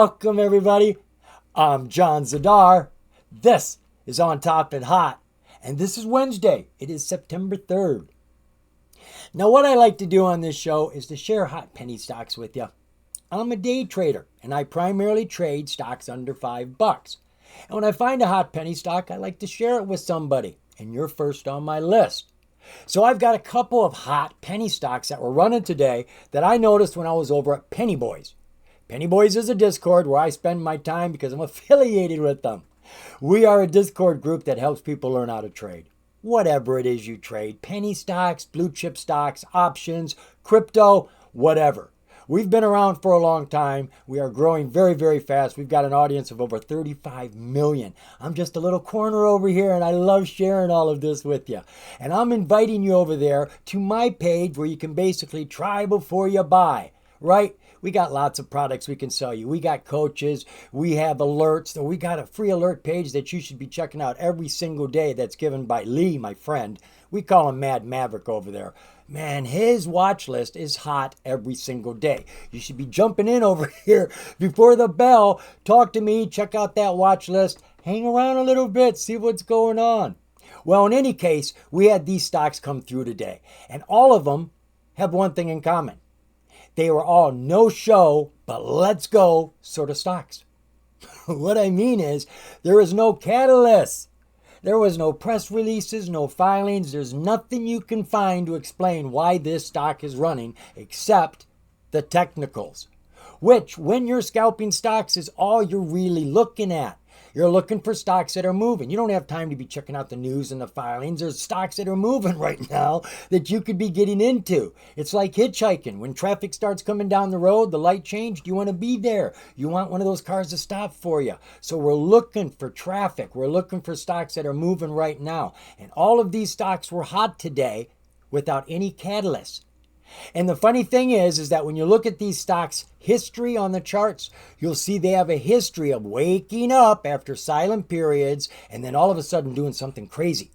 Welcome, everybody. I'm John Zidar. This is On Top and Hot, and this is Wednesday. It is September 3rd. Now, what I like to do on this show is to share hot penny stocks with you. I'm a day trader, and I primarily trade stocks under $5. And when I find a hot penny stock, I like to share it with somebody, and you're first on my list. So I've got a couple of hot penny stocks that were running today that I noticed when I was over at Pennybois. Pennybois is a Discord where I spend my time because I'm affiliated with them. We are a Discord group that helps people learn how to trade. Whatever it is you trade, penny stocks, blue chip stocks, options, crypto, whatever. We've been around for a long time. We are growing very, very fast. We've got an audience of over 35 million. I'm just a little corner over here, and I love sharing all of this with you. And I'm inviting you over there to my page where you can basically try before you buy, right? We got lots of products we can sell you. We got coaches. We have alerts. So we got a free alert page that you should be checking out every single day that's given by Lee, my friend. We call him Mad Maverick over there. Man, his watch list is hot every single day. You should be jumping in over here before the bell. Talk to me. Check out that watch list. Hang around a little bit. See what's going on. Well, in any case, we had these stocks come through today. And all of them have one thing in common. They were all no-show, but let's go sort of stocks. What I mean is there is no catalyst. There was no press releases, no filings. There's nothing you can find to explain why this stock is running except the technicals, which when you're scalping stocks is all you're really looking at. You're looking for stocks that are moving. You don't have time to be checking out the news and the filings. There's stocks that are moving right now that you could be getting into. It's like hitchhiking. When traffic starts coming down the road, the light changed, you want to be there. You want one of those cars to stop for you. So we're looking for traffic. We're looking for stocks that are moving right now. And all of these stocks were hot today without any catalyst. And the funny thing is that when you look at these stocks' history on the charts, you'll see they have a history of waking up after silent periods and then all of a sudden doing something crazy.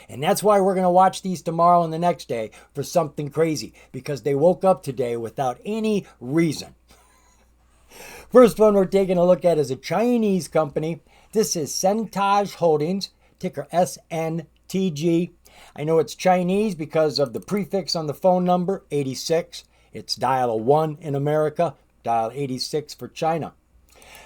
And that's why we're going to watch these tomorrow and the next day for something crazy, because they woke up today without any reason. First one we're taking a look at is a Chinese company. This is SNTG Holdings, ticker SNTG. I know it's Chinese because of the prefix on the phone number, 86. It's dial a 1 in America, dial 86 for China.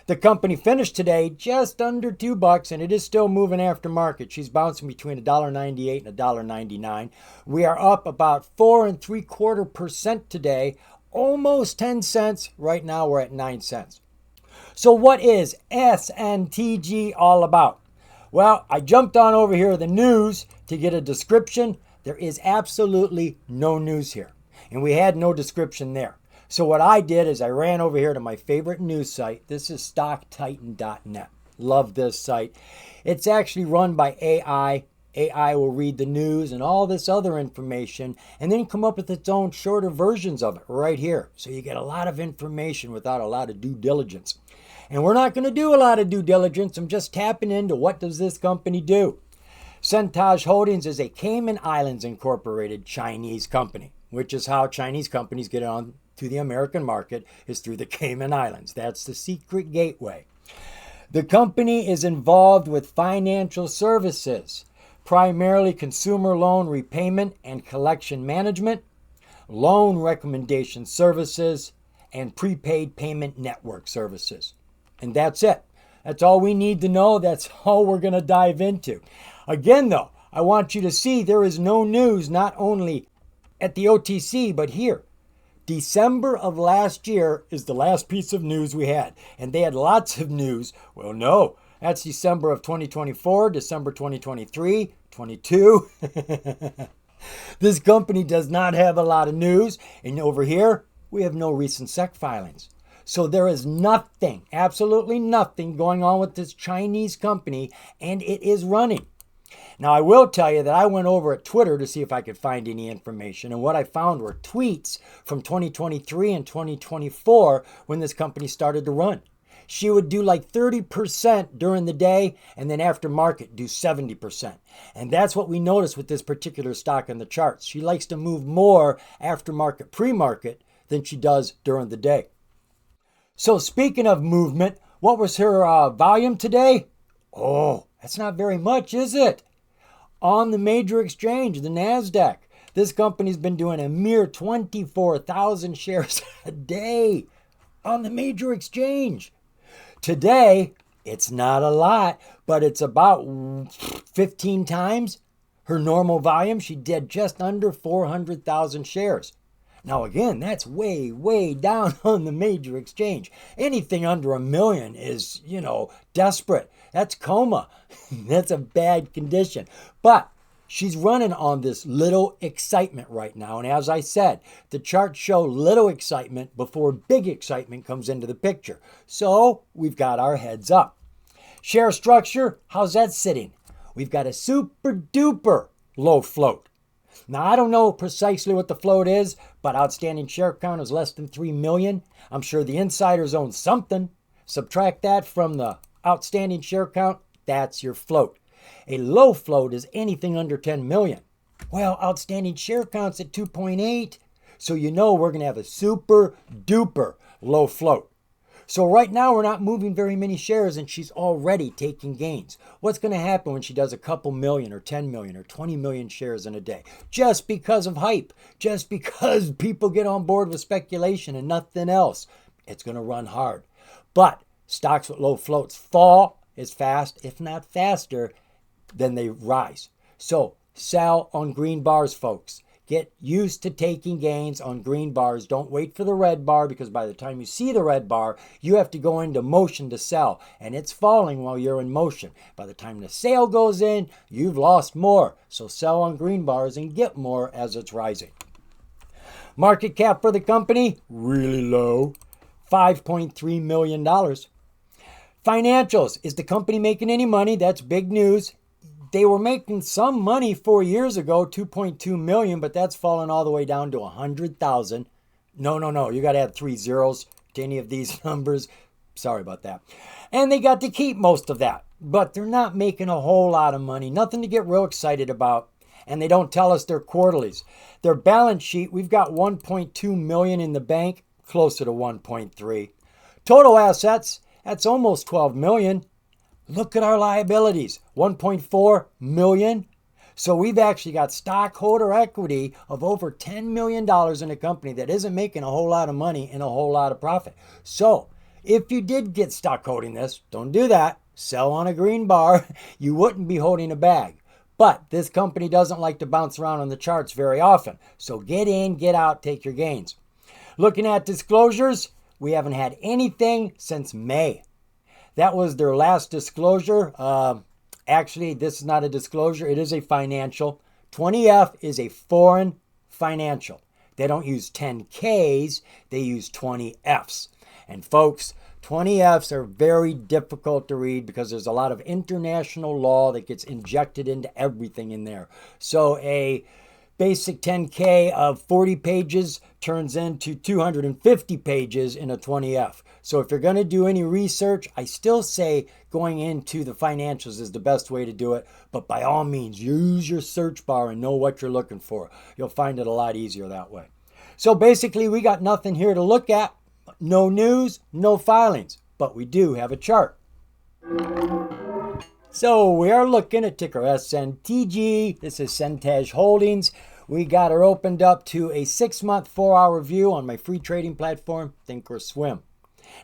The company finished today just under $2, and it is still moving after market. She's bouncing between $1.98 and $1.99. We are up about 4.75% today, almost 10 cents. Right now we're at 9 cents. So what is SNTG all about? Well, I jumped on over here to the news to get a description. There is absolutely no news here. And we had no description there. So what I did is I ran over here to my favorite news site. This is StockTitan.net. Love this site. It's actually run by AI. AI will read the news and all this other information and then come up with its own shorter versions of it right here. So you get a lot of information without a lot of due diligence. And we're not going to do a lot of due diligence. I'm just tapping into what does this company do. SNTG Holdings is a Cayman Islands Incorporated Chinese company, which is how Chinese companies get on to the American market, is through the Cayman Islands. That's the secret gateway. The company is involved with financial services, primarily consumer loan repayment and collection management, loan recommendation services, and prepaid payment network services. And that's it. That's all we need to know. That's all we're going to dive into. Again, though, I want you to see there is no news, not only at the OTC, but here. December of last year is the last piece of news we had. And they had lots of news. Well, no, that's December of 2024, December 2023, 22. This company does not have a lot of news. And over here, we have no recent SEC filings. So there is nothing, absolutely nothing going on with this Chinese company, and it is running. Now, I will tell you that I went over at Twitter to see if I could find any information, and what I found were tweets from 2023 and 2024 when this company started to run. She would do like 30% during the day, and then after market do 70%. And that's what we noticed with this particular stock on the charts. She likes to move more after market, pre-market than she does during the day. So speaking of movement, what was her volume today? Oh, that's not very much, is it? On the major exchange, the NASDAQ, this company's been doing a mere 24,000 shares a day on the major exchange. Today, it's not a lot, but it's about 15 times her normal volume. She did just under 400,000 shares. Now, again, that's way, way down on the major exchange. Anything under 1 million is, desperate. That's coma. That's a bad condition. But she's running on this little excitement right now. And as I said, the charts show little excitement before big excitement comes into the picture. So we've got our heads up. Share structure, how's that sitting? We've got a super duper low float. Now, I don't know precisely what the float is, but outstanding share count is less than 3 million. I'm sure the insiders own something. Subtract that from the outstanding share count, that's your float. A low float is anything under 10 million. Well, outstanding share count's at 2.8, so we're going to have a super duper low float. So right now we're not moving very many shares and she's already taking gains. What's going to happen when she does a couple million or 10 million or 20 million shares in a day? Just because of hype, just because people get on board with speculation and nothing else, it's going to run hard. But stocks with low floats fall as fast, if not faster, than they rise. So sell on green bars, folks. Get used to taking gains on green bars. Don't wait for the red bar, because by the time you see the red bar, you have to go into motion to sell. And it's falling while you're in motion. By the time the sale goes in, you've lost more. So sell on green bars and get more as it's rising. Market cap for the company, really low, $5.3 million. Financials, is the company making any money? That's big news. They were making some money 4 years ago, 2.2 million, but that's fallen all the way down to 100,000. No, you got to add 3 zeros to any of these numbers. Sorry about that. And they got to keep most of that, but they're not making a whole lot of money. Nothing to get real excited about. And they don't tell us their quarterlies. Their balance sheet, we've got 1.2 million in the bank, closer to 1.3. Total assets, that's almost 12 million. Look at our liabilities, 1.4 million. So we've actually got stockholder equity of over $10 million in a company that isn't making a whole lot of money and a whole lot of profit. So if you did get stuck holding this, don't do that. Sell on a green bar. You wouldn't be holding a bag. But this company doesn't like to bounce around on the charts very often. So get in, get out, take your gains. Looking at disclosures, we haven't had anything since May. That was their last disclosure. Actually, this is not a disclosure. It is a financial. 20F is a foreign financial. They don't use 10Ks. They use 20Fs. And folks, 20Fs are very difficult to read because there's a lot of international law that gets injected into everything in there. So a basic 10K of 40 pages turns into 250 pages in a 20F. So if you're going to do any research, I still say going into the financials is the best way to do it. But by all means, use your search bar and know what you're looking for. You'll find it a lot easier that way. So basically, we got nothing here to look at. No news, no filings. But we do have a chart. So we are looking at ticker SNTG. This is SNTG Holdings. We got her opened up to a 6-month, 4-hour view on my free trading platform, Thinkorswim.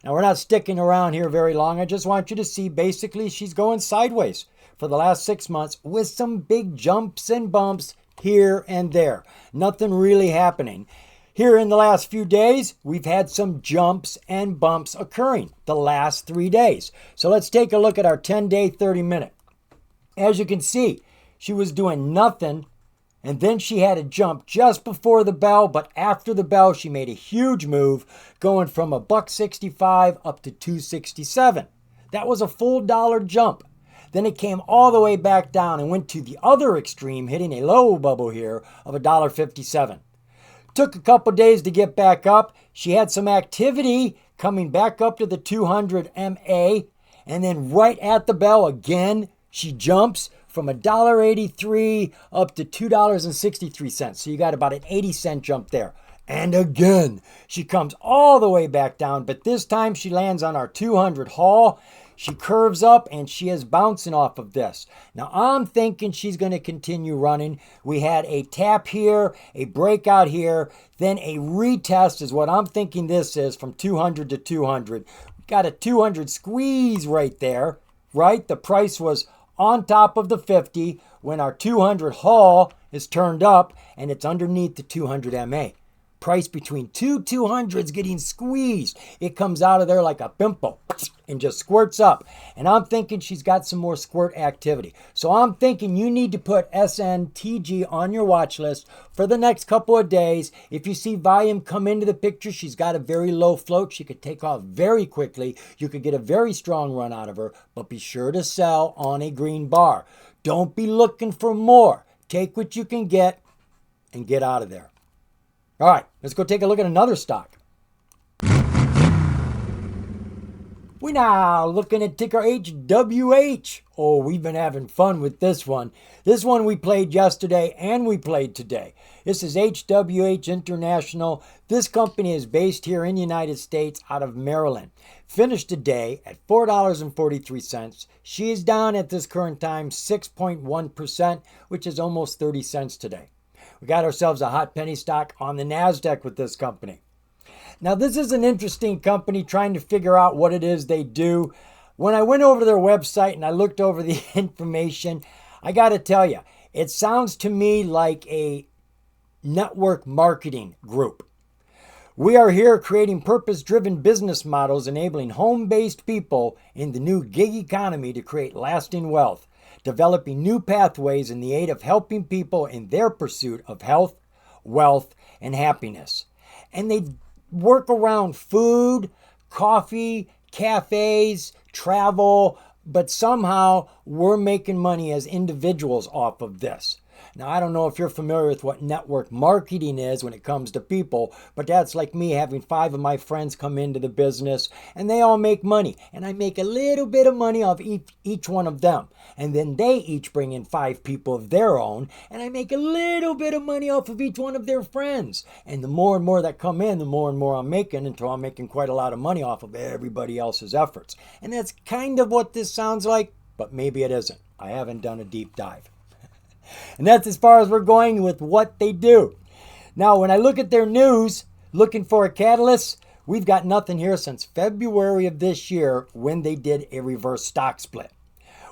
Now, we're not sticking around here very long. I just want you to see, basically, she's going sideways for the last 6 months with some big jumps and bumps here and there. Nothing really happening. Here in the last few days, we've had some jumps and bumps occurring the last 3 days. So let's take a look at our 10-day, 30-minute. As you can see, she was doing nothing. And then she had a jump just before the bell, but after the bell, she made a huge move, going from $1.65 up to $2.67. That was a full dollar jump. Then it came all the way back down and went to the other extreme, hitting a low bubble here of $1.57. Took a couple days to get back up. She had some activity coming back up to the 200 MA, and then right at the bell again, she jumps from $1.83 up to $2.63. So you got about an 80-cent jump there. And again, she comes all the way back down, but this time she lands on our 200 haul. She curves up and she is bouncing off of this. Now I'm thinking she's going to continue running. We had a tap here, a breakout here, then a retest is what I'm thinking this is from 200 to 200. We got a 200 squeeze right there, right? The price was on top of the 50 when our 200 haul is turned up and it's underneath the 200 MA. Price between two 200s getting squeezed. It comes out of there like a pimple and just squirts up. And I'm thinking she's got some more squirt activity. So I'm thinking you need to put SNTG on your watch list for the next couple of days. If you see volume come into the picture, she's got a very low float. She could take off very quickly. You could get a very strong run out of her, but be sure to sell on a green bar. Don't be looking for more. Take what you can get and get out of there. All right, let's go take a look at another stock. We're now looking at ticker HWH. Oh, we've been having fun with this one. This one we played yesterday and we played today. This is HWH International. This company is based here in the United States out of Maryland. Finished today at $4.43. She is down at this current time 6.1%, which is almost 30 cents today. We got ourselves a hot penny stock on the NASDAQ with this company. Now, this is an interesting company trying to figure out what it is they do. When I went over to their website and I looked over the information, I got to tell you, it sounds to me like a network marketing group. We are here creating purpose-driven business models enabling home-based people in the new gig economy to create lasting wealth, developing new pathways in the aid of helping people in their pursuit of health, wealth, and happiness. And they work around food, coffee, cafes, travel, but somehow we're making money as individuals off of this. Now, I don't know if you're familiar with what network marketing is when it comes to people, but that's like me having 5 of my friends come into the business and they all make money. And I make a little bit of money off each one of them. And then they each bring in 5 people of their own and I make a little bit of money off of each one of their friends. And the more and more that come in, the more and more I'm making until I'm making quite a lot of money off of everybody else's efforts. And that's kind of what this sounds like, but maybe it isn't. I haven't done a deep dive. And that's as far as we're going with what they do. Now, when I look at their news, looking for a catalyst, we've got nothing here since February of this year when they did a reverse stock split.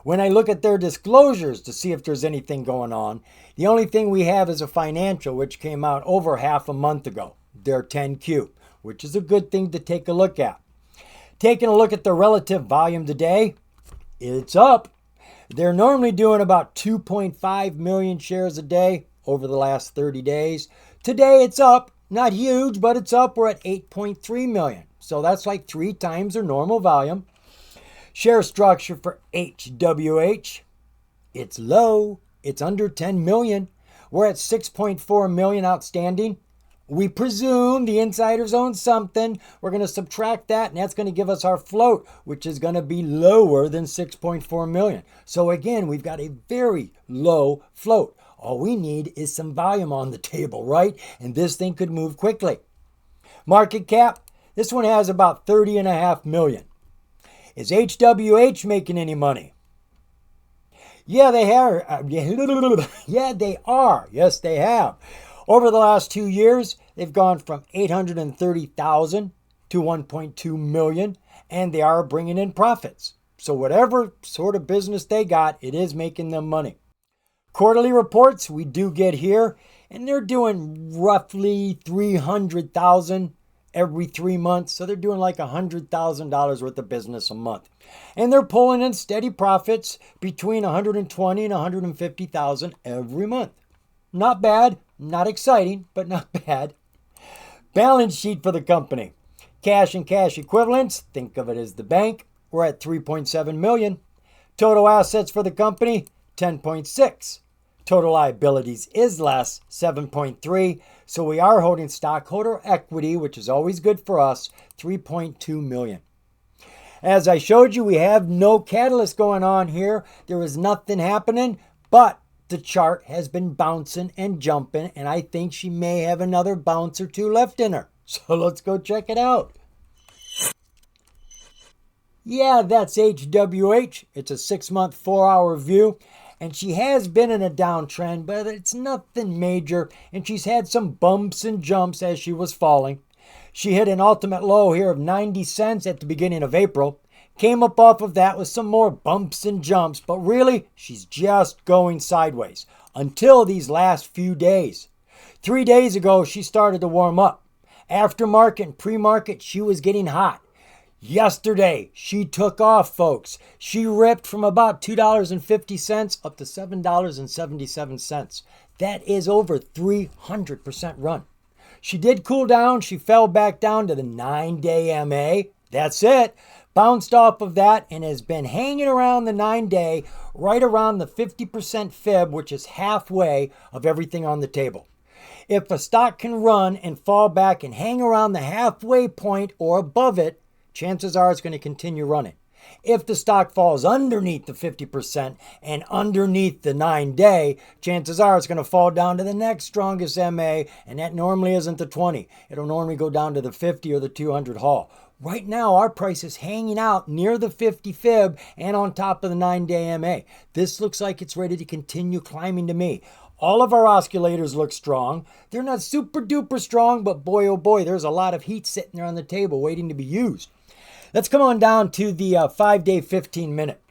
When I look at their disclosures to see if there's anything going on, the only thing we have is a financial which came out over half a month ago, their 10Q, which is a good thing to take a look at. Taking a look at the relative volume today, it's up. They're normally doing about 2.5 million shares a day over the last 30 days. Today it's up, not huge, but it's up. We're at 8.3 million. So that's like 3 times their normal volume. Share structure for HWH, it's low. It's under 10 million. We're at 6.4 million outstanding. We presume the insiders own something. We're going to subtract that, and that's going to give us our float, which is going to be lower than 6.4 million. So again, we've got a very low float. All we need is some volume on the table, right? And this thing could move quickly. Market cap, this one has about 30.5 million. Is HWH making any money? Yeah, they are. Yeah, they are. Yes, they have. Over the last 2 years, they've gone from 830,000 to 1.2 million, and they are bringing in profits. So whatever sort of business they got, it is making them money. Quarterly reports we do get here, and they're doing roughly 300,000 every 3 months. So they're doing like $100,000 worth of business a month. And they're pulling in steady profits between 120 and 150,000 every month. Not bad, not exciting, but not bad. Balance sheet for the company. Cash and cash equivalents, think of it as the bank. We're at 3.7 million. Total assets for the company, 10.6. Total liabilities is less, 7.3. So we are holding stockholder equity, which is always good for us, 3.2 million. As I showed you, we have no catalyst going on here. There is nothing happening, but the chart has been bouncing and jumping, and I think she may have another bounce or two left in her. So let's go check it out. Yeah, that's HWH. It's a 6-month, 4-hour view. And she has been in a downtrend, but it's nothing major. And she's had some bumps and jumps as she was falling. She hit an ultimate low here of 90 cents at the beginning of April. Came up off of that with some more bumps and jumps. But really, she's just going sideways until these last few days. 3 days ago, she started to warm up. After market and pre-market, she was getting hot. Yesterday, she took off, folks. She ripped from about $2.50 up to $7.77. That is over 300% run. She did cool down. She fell back down to the 9-day MA. That's it. Bounced off of that and has been hanging around the 9-day, right around the 50% fib, which is halfway of everything on the table. If a stock can run and fall back and hang around the halfway point or above it, chances are it's going to continue running. If the stock falls underneath the 50% and underneath the 9-day, chances are it's going to fall down to the next strongest MA, and that normally isn't the 20. It'll normally go down to the 50 or the 200 haul. Right now, our price is hanging out near the 50 fib and on top of the 9-day MA. This looks like it's ready to continue climbing to me. All of our oscillators look strong. They're not super duper strong, but boy, oh boy, there's a lot of heat sitting there on the table waiting to be used. Let's come on down to the 5-day, 15-minute.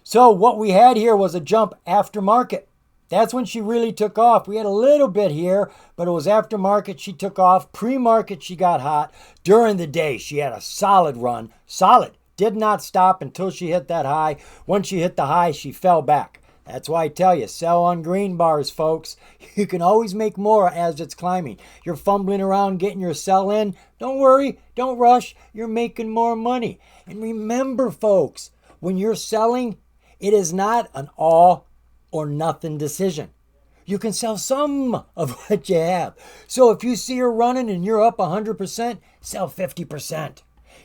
So what we had here was a jump after market. That's when she really took off. We had a little bit here, but it was after market she took off. Pre-market she got hot. During the day she had a solid run. Solid. Did not stop until she hit that high. Once she hit the high, she fell back. That's why I tell you, sell on green bars, folks. You can always make more as it's climbing. You're fumbling around getting your sell in. Don't worry, don't rush. You're making more money. And remember, folks, when you're selling, it is not an all or nothing decision. You can sell some of what you have. So if you see her running and you're up 100%, sell 50%.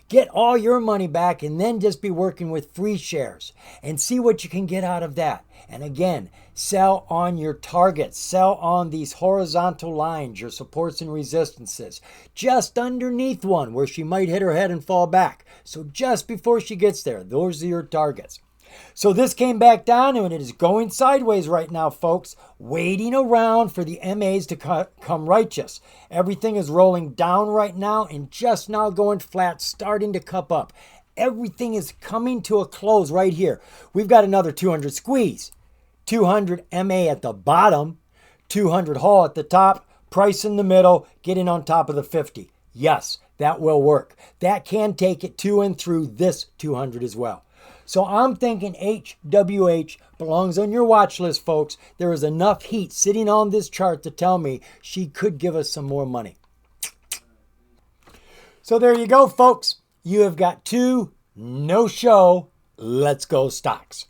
Get all your money back and then just be working with free shares and see what you can get out of that. And again, sell on your targets. Sell on these horizontal lines, your supports and resistances. Just underneath one where she might hit her head and fall back. So just before she gets there, those are your targets. So this came back down and it is going sideways right now, folks, waiting around for the MAs to come righteous. Everything is rolling down right now and just now going flat, starting to cup up. Everything is coming to a close right here. We've got another 200 squeeze, 200 MA at the bottom, 200 haul at the top, price in the middle, getting on top of the 50. Yes, that will work. That can take it to and through this 200 as well. So I'm thinking HWH belongs on your watch list, folks. There is enough heat sitting on this chart to tell me she could give us some more money. So there you go, folks. You have got two no-show let's go stocks.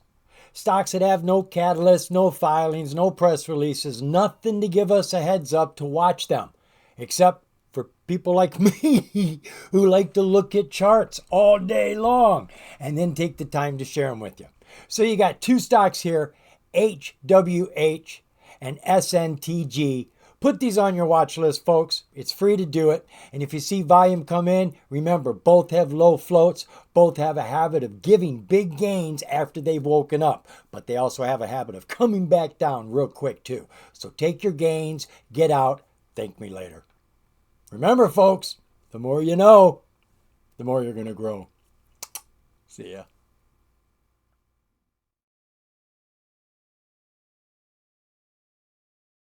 Stocks that have no catalysts, no filings, no press releases, nothing to give us a heads up to watch them, except for people like me who like to look at charts all day long and then take the time to share them with you. So you got two stocks here, HWH and SNTG. Put these on your watch list, folks. It's free to do it. And if you see volume come in, remember, both have low floats. Both have a habit of giving big gains after they've woken up. But they also have a habit of coming back down real quick, too. So take your gains, get out, thank me later. Remember, folks, the more you know, the more you're going to grow. See ya.